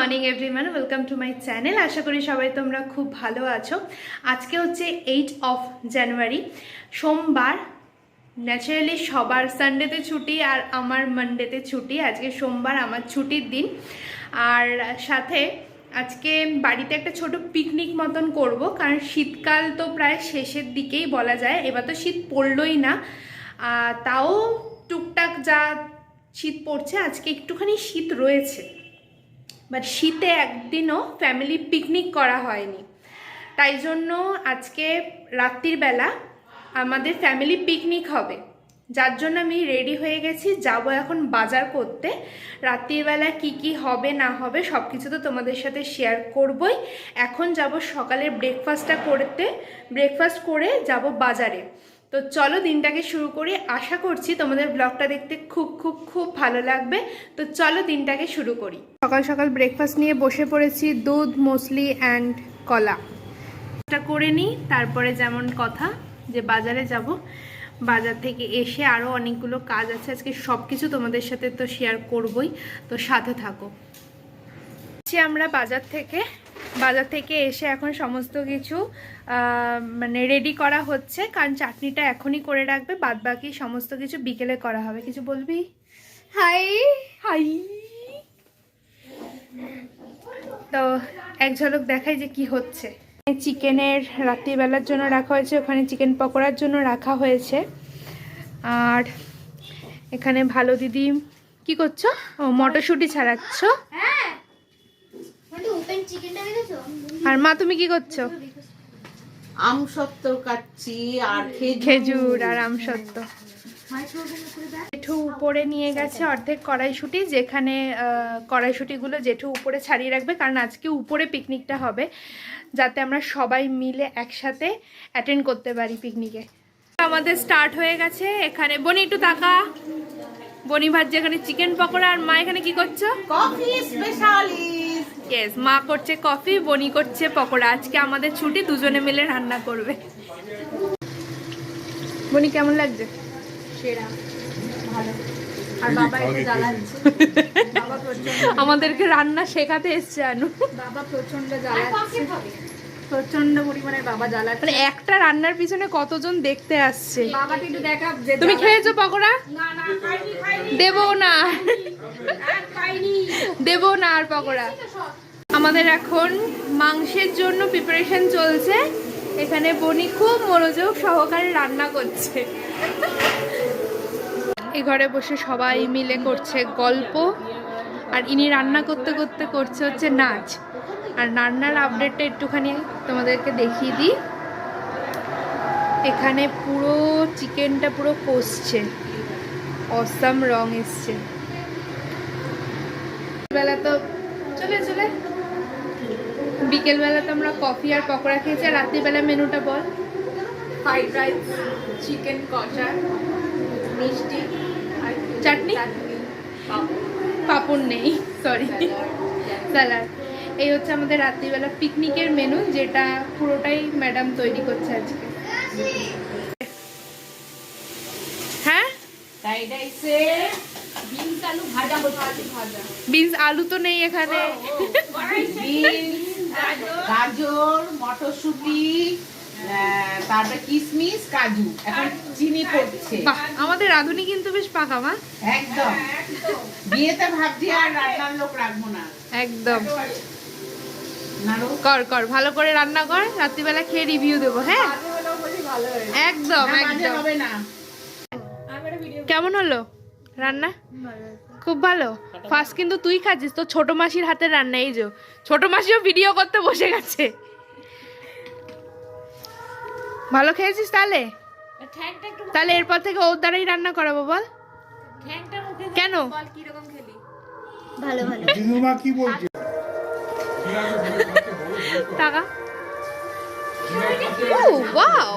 Morning everyone, welcome to my channel. আশা করি সবাই তোমরা খুব ভালো আছো। আজকে হচ্ছে 8 অফ জানুয়ারি, সোমবার। ন্যাচারালি সবার সানডেতে ছুটি আর আমার মানডেতে ছুটি। আজকে সোমবার, আমার ছুটির দিন। আর সাথে আজকে বাড়িতে একটা ছোট পিকনিক মতন করব, কারণ শীতকাল তো প্রায় শেষের দিকেই বলা যায়। এবার তো শীত পড়লই না, তাও টুকটাক যা শীত পড়ছে, আজকে একটুখানি শীত রয়েছে। বাট শীতে একদিনও ফ্যামিলি পিকনিক করা হয়নি, তাই জন্য আজকে রাত্রির বেলা আমাদের ফ্যামিলি পিকনিক হবে, যার জন্য আমি রেডি হয়ে গেছি। যাব এখন বাজার করতে। রাত্রির বেলা কি কি হবে না হবে সব কিছু তো তোমাদের সাথে শেয়ার করবই। এখন যাব সকালের ব্রেকফাস্টটা করতে, ব্রেকফাস্ট করে যাব বাজারে। তো চলো দিনটাকে শুরু করি। আশা করছি তোমাদের ব্লগটা দেখতে খুব খুব খুব ভালো লাগবে। তো চলো দিনটাকে শুরু করি। সকাল সকাল ব্রেকফাস্ট নিয়ে বসে পড়েছি, দুধ, মুসলি অ্যান্ড কলা। এটা করে নিই, তারপরে যেমন কথা যে বাজারে যাব। বাজার থেকে এসে আরও অনেকগুলো কাজ আছে আজকে, সব কিছু তোমাদের সাথে তো শেয়ার করবই, তো সাথে থাকো। আমরা বাজার থেকে এসে এখন সমস্ত কিছু মানে রেডি করা হচ্ছে, কারণ চাটনিটা এখনই করে রাখবে, বাদ বাকি সমস্ত কিছু বিকেলে করা হবে। কিছু বলবি? High high. তো এক ঝলক দেখাই যে কি হচ্ছে। চিকেনের রাত্রিবেলার জন্য রাখা হয়েছে, ওখানে চিকেন পকোড়ার জন্য রাখা হয়েছে। আর এখানে ভালো দিদি কি করছো? ও মটরশুঁটি ছাড়াচ্ছ। আর মা তুমি কি করছো? আমসত্ত্ব কাটছি আর খেজুর আর আমসত্ত্ব। জেঠু উপরে নিয়ে গেছে অর্ধেক কড়াইশুঁটি, যেখানে কড়াইশুঁটিগুলো জেঠু উপরে ছাড়িয়ে রাখবে, কারণ আজকে উপরে পিকনিকটা হবে, যাতে আমরা সবাই মিলে একসাথে অ্যাটেন্ড করতে পারি পিকনিকে। আমাদের স্টার্ট হয়ে গেছে। এখানে বনি একটু তাকা, বনি ভাজছে এখানে চিকেন পকোড়া। আর মা এখানে কি করছো? Coffee specialist. ইয়েস, মা করছে কফি, বনি করছে পকোড়া। আজকে আমাদের ছুটি, দুজনে মিলে রান্না করবে। বনি কেমন লাগছে? সেরা, ভালো। আর বাবা একটু জ্বালাচ্ছে। বাবা প্রচন্ড, আমাদেরকে রান্না শেখাতে এসছে আনু। বাবা প্রচন্ড জ্বালাচ্ছে, প্রচন্ড পরিমাণে বাবা জ্বালাচ্ছে। মানে একটা রান্নার পিছনে কতজন দেখতে আসছে। বাবাকে একটু দেখা। তুমি খেয়েছো পকোড়া? না না, খাইনি। দেবো না, খাইনি। দেবো না আর পকোড়া। আমাদের এখন মাংসের জন্য প্রিপারেশন চলছে। এখানে বনি খুব মনোযোগ সহকারে রান্না করছে। এই ঘরে বসে সবাই মিলে করছে গল্প, আর ইনি রান্না করতে করতে করছে হচ্ছে নাচ। আর রান্নার আপডেটটা একটুখানি তোমাদেরকে দেখিয়ে দিই। এখানে পুরো চিকেনটা পুরো কষছে, অসাম রং এসছে। বেলা তো চলে বিকেলবেলা তো আমরা কফি আর পকোড়া খেয়েছি। আর রাত্রিবেলা মেনুটা বল। ফ্রাইড রাইস, চিকেন কষা, মিষ্টি, আর চাটনি, পাপড় নেই, সরি, স্যালাড। এই হচ্ছে আমাদের রাত্রিবেলা পিকনিকের মেনু, যেটা পুরোটাই ম্যাডাম তৈরি করছে আজকে। হ্যাঁ, ফ্রাইড রাইসে বিনস আলু ভাজা হচ্ছে। বিনস আলু তো নেই এখানে। বিনস, গাজর, মটরশুঁটি, তারপরে কিশমিশ, কাজু, এখন চিনি পড়ছে। বাহ, আমাদের রাঁধুনি কিন্তু বেশ পাকা মা। একদম, বিয়েতে ভাবছি আর রান্নার লোক রাখবো না। একদম নাড়ু কর ভালো করে রান্না কর, রাত্রিবেলা খেয়ে রিভিউ দেবো। হ্যাঁ একদম একদম। হবে না। কেমন হলো রান্না? খুব ভালো। ফার্স্ট কিন্তু তুই খাচ্ছিস, তো ছোট মাসির হাতের রান্না। এই যে ছোট মাসিও ভিডিও করতে বসে গেছে। ভালো খেয়েছিস তাহলে? তাহলে এরপর থেকে ওর দ্বারাই রান্না করাবো। বল কেন? ভালো ভালো। দিনুমা কি বলছে? টাকা। ও ওয়াও,